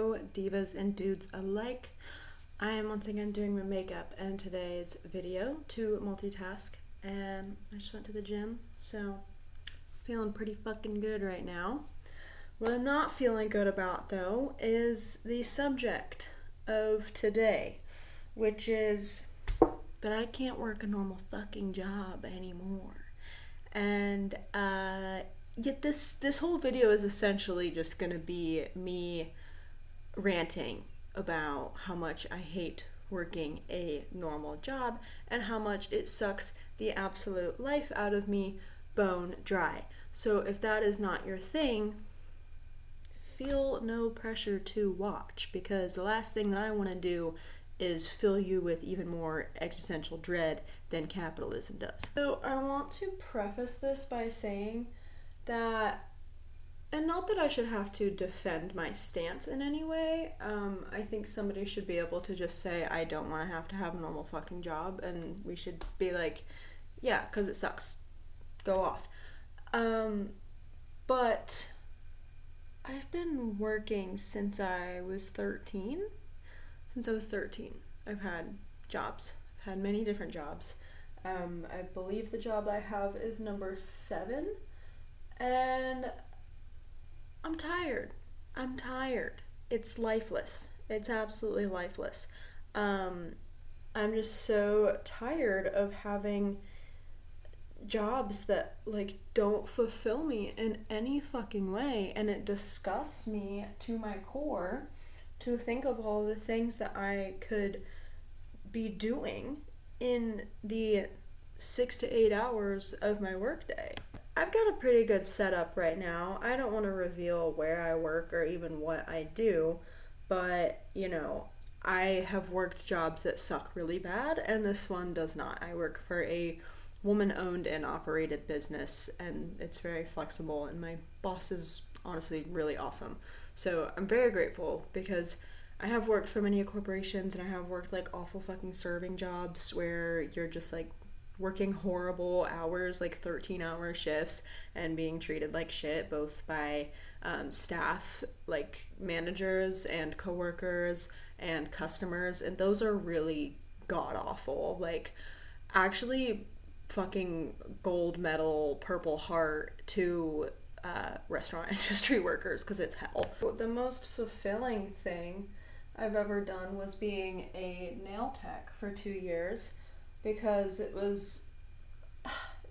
Divas and dudes alike. I am once again doing my makeup in today's video to multitask, and I just went to the gym, so feeling pretty fucking good right now. What I'm not feeling good about though is the subject of today, which is that I can't work a normal fucking job anymore. And yet this whole video is essentially just gonna be me ranting about how much I hate working a normal job and how much it sucks the absolute life out of me bone dry. So if that is not your thing, feel no pressure to watch, because the last thing that I want to do is fill you with even more existential dread than capitalism does. So I want to preface this by saying that, and not that I should have to defend my stance in any way, I think somebody should be able to just say, I don't want to have a normal fucking job, and we should be like, yeah, because it sucks. Go off. But I've been working since I was 13. Since I was 13, I've had jobs. I've had many different jobs. I believe the job I have is number 7, and I'm tired. It's lifeless. It's absolutely lifeless. I'm just so tired of having jobs that don't fulfill me in any fucking way, and it disgusts me to my core to think of all the things that I could be doing in the 6 to 8 hours of my workday. I've got a pretty good setup right now. I don't want to reveal where I work or even what I do, but I have worked jobs that suck really bad, and this one does not. I work for a woman-owned and operated business, and it's very flexible, and my boss is honestly really awesome. So I'm very grateful, because I have worked for many corporations, and I have worked awful fucking serving jobs where you're just working horrible hours, 13-hour shifts, and being treated like shit, both by staff, managers and coworkers and customers, and those are really god-awful. Actually fucking gold medal, Purple Heart to restaurant industry workers, because it's hell. The most fulfilling thing I've ever done was being a nail tech for 2 years, because it was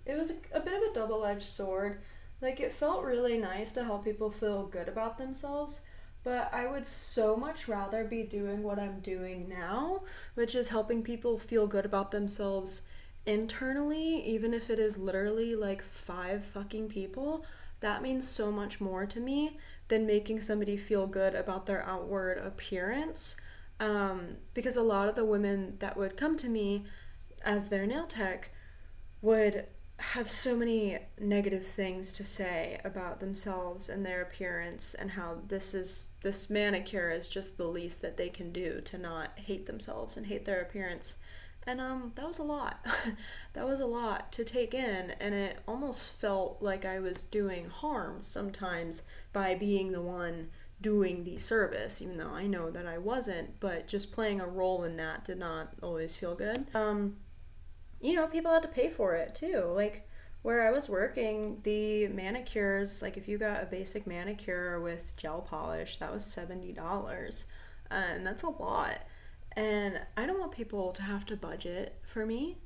a bit of a double-edged sword. It felt really nice to help people feel good about themselves, but I would so much rather be doing what I'm doing now, which is helping people feel good about themselves internally, even if it is literally 5 fucking people. That means so much more to me than making somebody feel good about their outward appearance, because a lot of the women that would come to me as their nail tech would have so many negative things to say about themselves and their appearance, and how this manicure is just the least that they can do to not hate themselves and hate their appearance. And that was a lot. That was a lot to take in, and it almost felt like I was doing harm sometimes by being the one doing the service, even though I know that I wasn't, but just playing a role in that did not always feel good. People had to pay for it too. Where I was working, the manicures, if you got a basic manicure with gel polish, that was $70, and that's a lot. And I don't want people to have to budget for me.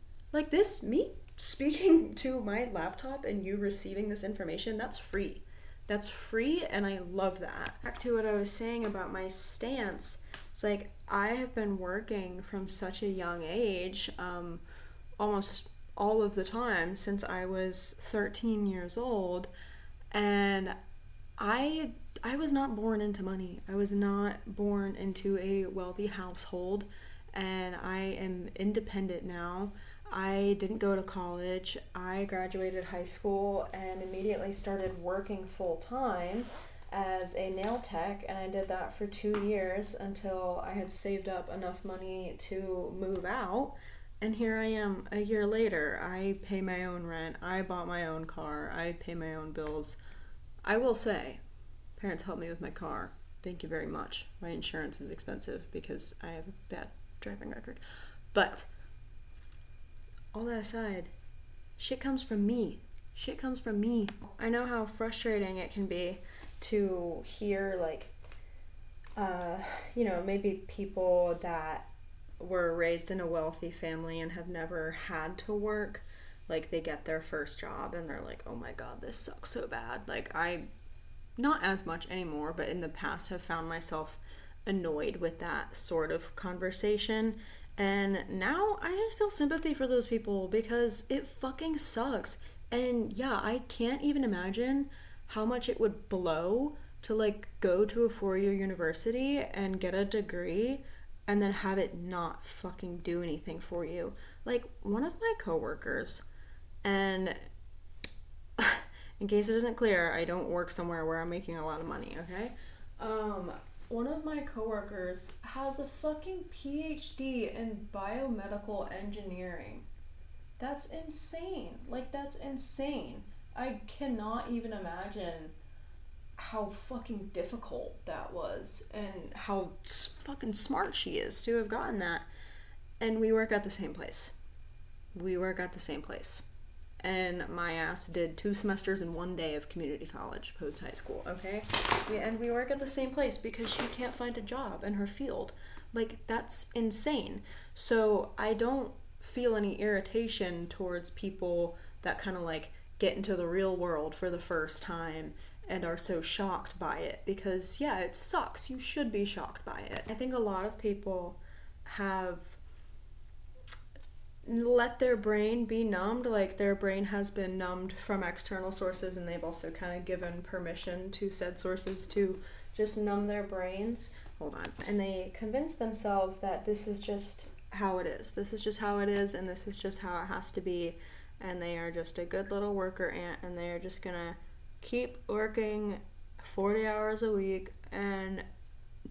Me speaking to my laptop and you receiving this information, that's free. That's free, and I love that. Back to what I was saying about my stance, it's I have been working from such a young age, almost all of the time since I was 13 years old, and I was not born into money. I was not born into a wealthy household, and I am independent now. I didn't go to college. I graduated high school and immediately started working full-time as a nail tech, and I did that for 2 years until I had saved up enough money to move out. And here I am a year later. I pay my own rent. I bought my own car. I pay my own bills. I will say, parents helped me with my car. thank you very much. My insurance is expensive because I have a bad driving record. But all that aside, shit comes from me. Shit comes from me. I know how frustrating it can be to hear, like, maybe people that were raised in a wealthy family and have never had to work, like, they get their first job and they're like, oh my god, this sucks so bad. Like, I, not as much anymore, but in the past have found myself annoyed with that sort of conversation. And now I just feel sympathy for those people because it fucking sucks. And yeah, I can't even imagine how much it would blow to, like, go to a 4-year university and get a degree and then have it not fucking do anything for you. Like, one of my coworkers, and in case it isn't clear, I don't work somewhere where I'm making a lot of money, okay? One of my coworkers has a fucking PhD in biomedical engineering. That's insane. Like, that's insane. I cannot even imagine how fucking difficult that was and how fucking smart she is to have gotten that. And we work at the same place. And my ass did 2 semesters in 1 day of community college post high school, okay? And we work at the same place because she can't find a job in her field. Like, that's insane. So I don't feel any irritation towards people that kind of, like, get into the real world for the first time and are so shocked by it, because yeah, it sucks. You should be shocked by it. I think a lot of people have let their brain be numbed, like their brain has been numbed from external sources, and they've also kind of given permission to said sources to just numb their brains. Hold on. And they convince themselves that this is just how it is. This is just how it is, and this is just how it has to be. And they are just a good little worker ant, and they are just gonna keep working 40 hours a week and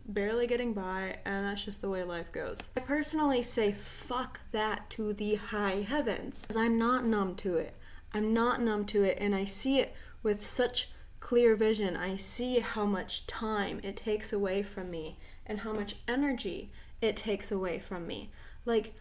barely getting by, and that's just the way life goes. I personally say fuck that to the high heavens, because I'm not numb to it. And I see it with such clear vision. I see how much time it takes away from me and how much energy it takes away from me. Like,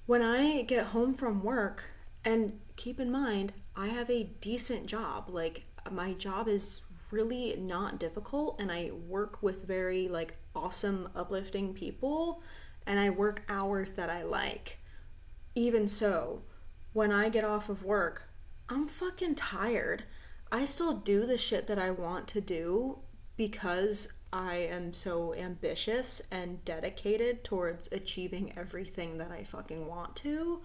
when I get home from work, and keep in mind, I have a decent job. Like, my job is really not difficult, and I work with very, like, awesome, uplifting people, and I work hours that I like. Even so, when I get off of work, I'm fucking tired. I still do the shit that I want to do because I am so ambitious and dedicated towards achieving everything that I fucking want to.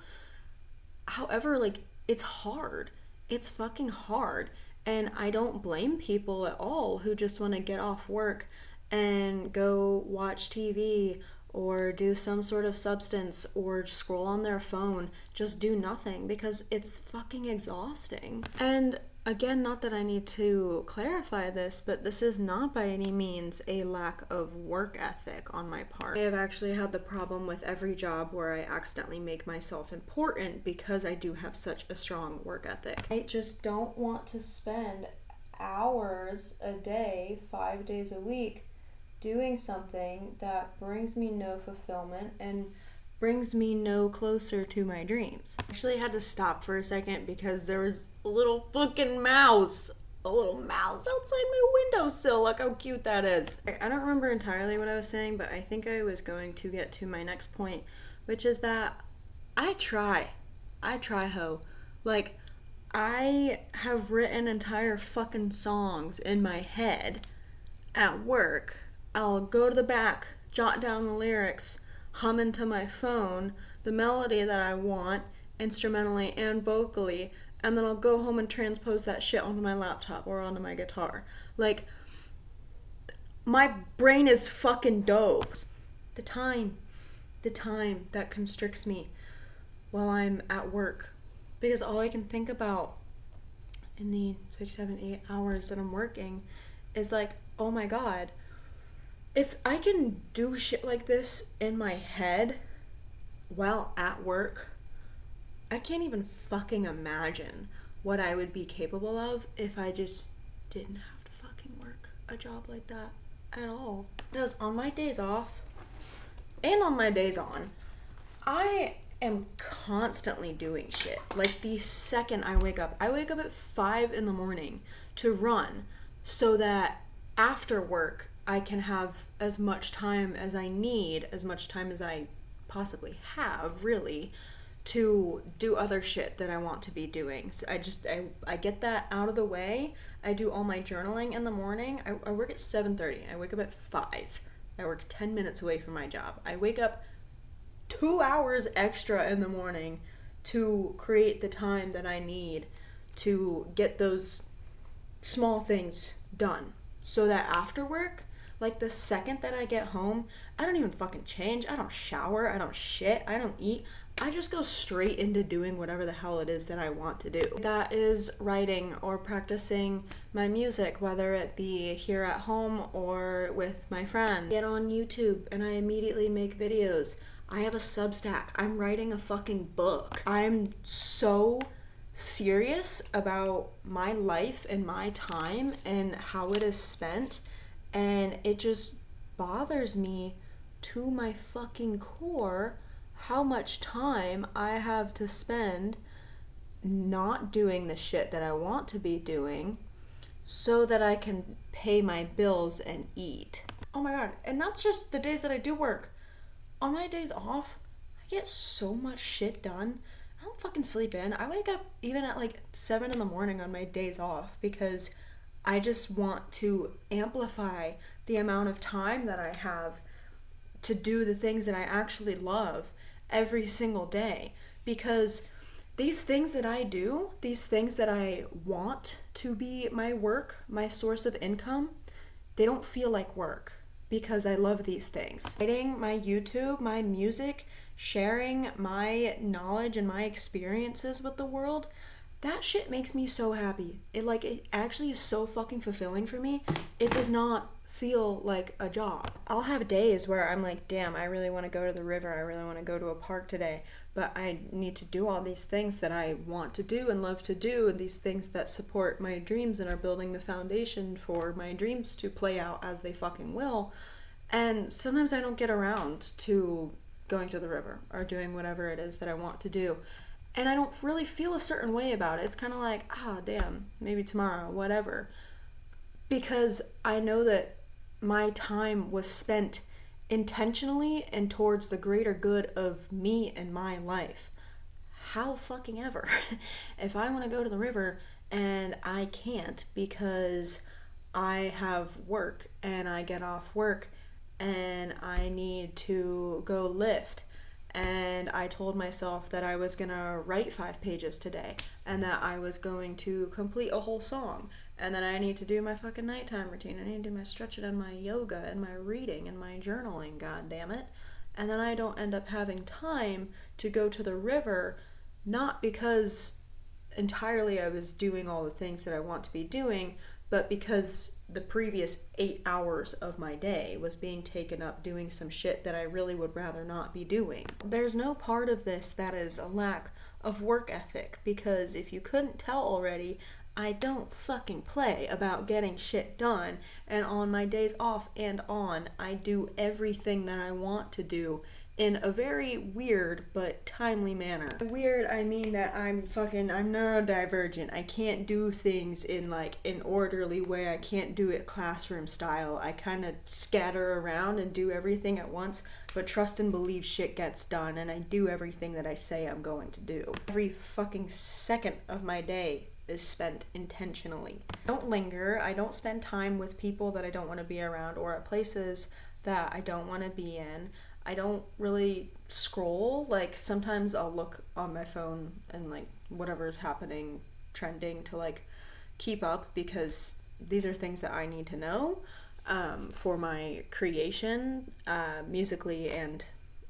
However, like, it's hard. It's fucking hard. And I don't blame people at all who just want to get off work and go watch TV or do some sort of substance or scroll on their phone, just do nothing, because it's fucking exhausting. And again, not that I need to clarify this, but this is not by any means a lack of work ethic on my part. I have actually had the problem with every job where I accidentally make myself important because I do have such a strong work ethic. I just don't want to spend hours a day, 5 days a week, doing something that brings me no fulfillment and brings me no closer to my dreams. I actually had to stop for a second because there was a little fucking mouse. A little mouse outside my windowsill. Look how cute that is. I don't remember entirely what I was saying, but I think I was going to get to my next point, which is that I try, ho. Like, I have written entire fucking songs in my head at work. I'll go to the back, jot down the lyrics, hum into my phone the melody that I want, instrumentally and vocally, and then I'll go home and transpose that shit onto my laptop or onto my guitar. Like, my brain is fucking dope. The time that constricts me while I'm at work, because all I can think about in the 6, 7, 8 hours that I'm working is like, oh my god, if I can do shit like this in my head while at work, I can't even fucking imagine what I would be capable of if I just didn't have to fucking work a job like that. at all. Because on my days off and on my days on, I am constantly doing shit. Like the second I wake up at 5 in the morning to run so that after work I can have as much time as I need, as much time as I possibly have, really, to do other shit that I want to be doing. So I get that out of the way. I do all my journaling in the morning. I work at 7:30. I wake up at 5. I work 10 minutes away from my job. I wake up 2 hours extra in the morning to create the time that I need to get those small things done. So that after work, like the second that I get home, I don't even fucking change. I don't shower. I don't shit. I don't eat. I just go straight into doing whatever the hell it is that I want to do. That is writing or practicing my music, whether it be here at home or with my friend. Get on YouTube and I immediately make videos. I have a Substack. I'm writing a fucking book. I'm so serious about my life and my time and how it is spent, and it just bothers me to my fucking core how much time I have to spend not doing the shit that I want to be doing so that I can pay my bills and eat. Oh my god, and that's just the days that I do work. On my days off, I get so much shit done. I don't fucking sleep in. I wake up even at like 7 in the morning on my days off because I just want to amplify the amount of time that I have to do the things that I actually love every single day. Because these things that I do, these things that I want to be my work, my source of income, they don't feel like work because I love these things. Writing my YouTube, my music, sharing my knowledge and my experiences with the world, that shit makes me so happy. It actually is so fucking fulfilling for me. It does not feel like a job. I'll have days where I'm like, damn, I really want to go to the river. I really want to go to a park today. But I need to do all these things that I want to do and love to do, and these things that support my dreams and are building the foundation for my dreams to play out as they fucking will. And sometimes I don't get around to going to the river or doing whatever it is that I want to do. And I don't really feel a certain way about it. It's kind of like, damn, maybe tomorrow, whatever. Because I know that my time was spent intentionally and towards the greater good of me and my life. How fucking ever. If I want to go to the river and I can't because I have work and I get off work and I need to go lift, and I told myself that I was gonna write 5 pages today and that I was going to complete a whole song, and then I need to do my fucking nighttime routine. I need to do my stretching and my yoga and my reading and my journaling, god damn it. And then I don't end up having time to go to the river, not because entirely I was doing all the things that I want to be doing, but because the previous 8 hours of my day was being taken up doing some shit that I really would rather not be doing. There's no part of this that is a lack of work ethic, because if you couldn't tell already, I don't fucking play about getting shit done, and on my days off and on, I do everything that I want to do in a very weird but timely manner. Weird, I mean that I'm neurodivergent. I can't do things in like an orderly way. I can't do it classroom style. I kind of scatter around and do everything at once, but trust and believe shit gets done, and I do everything that I say I'm going to do. Every fucking second of my day is spent intentionally. I don't linger. I don't spend time with people that I don't want to be around or at places that I don't want to be in. I don't really scroll. Like, sometimes I'll look on my phone and like whatever is happening, trending, to like keep up, because these are things that I need to know for my creation, musically, and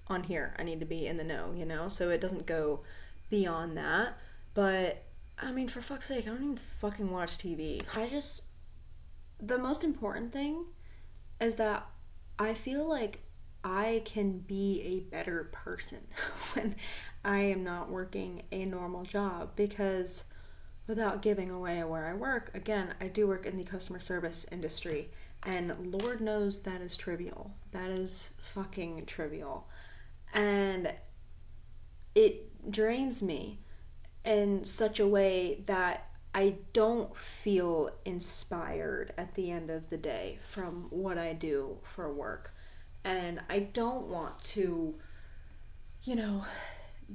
on here I need to be in the know, you know, so it doesn't go beyond that. But I mean, for fuck's sake, I don't even fucking watch TV. The most important thing is that I feel like I can be a better person when I am not working a normal job, because without giving away where I work, again, I do work in the customer service industry, And Lord knows that is trivial. That is fucking trivial. And it drains me in such a way that I don't feel inspired at the end of the day from what I do for work. And I don't want to,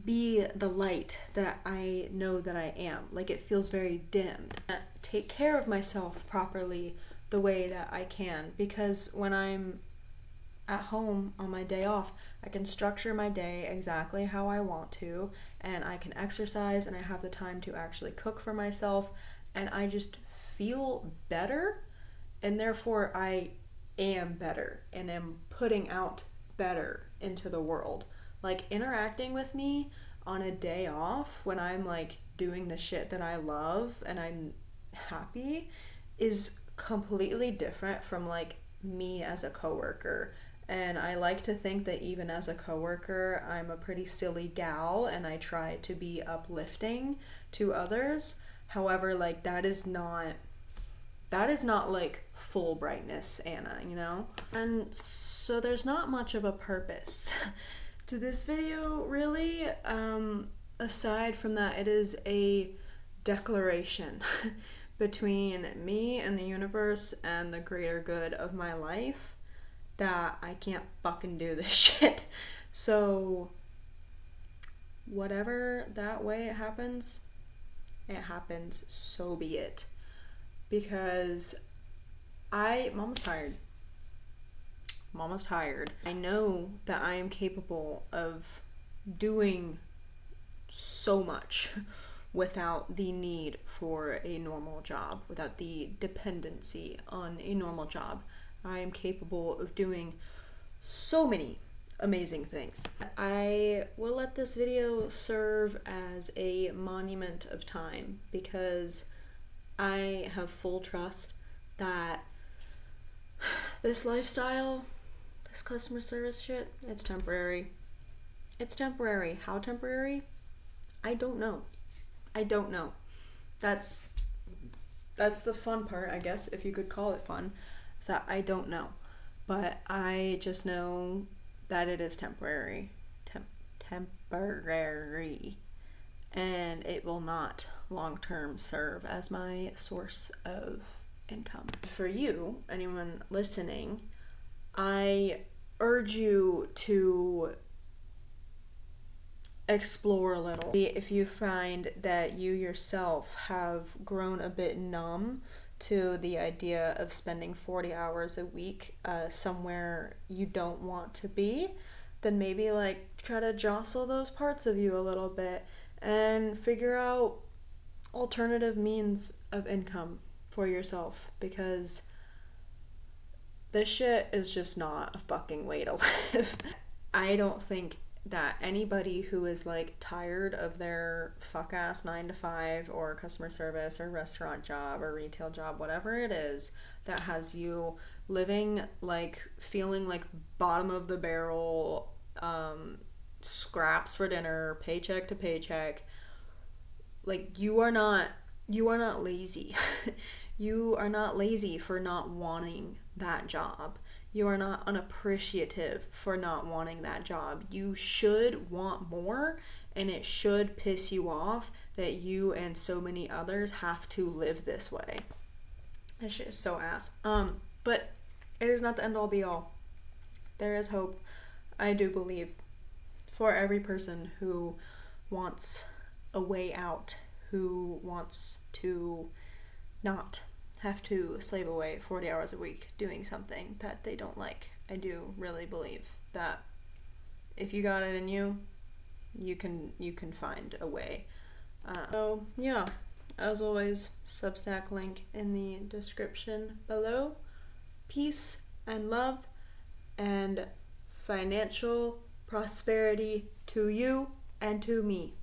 be the light that I know that I am. Like, it feels very dimmed. Take care of myself properly the way that I can, because when I'm at home on my day off, I can structure my day exactly how I want to, and I can exercise, and I have the time to actually cook for myself, and I just feel better, and therefore I am better and am putting out better into the world. Like, interacting with me on a day off when I'm like doing the shit that I love and I'm happy is completely different from like me as a coworker. And I like to think that even as a coworker, I'm a pretty silly gal and I try to be uplifting to others. However, like that is not like full brightness Anna, And so there's not much of a purpose to this video, really. Aside from that, it is a declaration between me and the universe and the greater good of my life that I can't fucking do this shit. So whatever that way it happens, so be it. Because Mama's tired. I know that I am capable of doing so much without the need for a normal job, without the dependency on a normal job. I am capable of doing so many amazing things. I will let this video serve as a monument of time because I have full trust that this lifestyle, this customer service shit, it's temporary. It's temporary. How temporary? I don't know. That's the fun part, I guess, if you could call it fun. Is that I don't know. But I just know that it is temporary. Temporary. And it will not long-term serve as my source of income. For you, anyone listening, I urge you to explore a little. If you find that you yourself have grown a bit numb to the idea of spending 40 hours a week somewhere you don't want to be, then maybe like try to jostle those parts of you a little bit and figure out alternative means of income for yourself, because this shit is just not a fucking way to live. I don't think that anybody who is like tired of their fuck ass 9 to 5 or customer service or restaurant job or retail job, whatever it is that has you living like feeling like bottom of the barrel, scraps for dinner, paycheck to paycheck, like you are not lazy. You are not lazy for not wanting that job. You are not unappreciative for not wanting that job. You should want more, and it should piss you off that you and so many others have to live this way. This shit is so ass. But it is not the end all be all. There is hope, I do believe, for every person who wants a way out, who wants to not have to slave away 40 hours a week doing something that they don't like. I do really believe that if you got it in you, you can find a way. So yeah, as always, Substack link in the description below. Peace and love and financial prosperity to you and to me.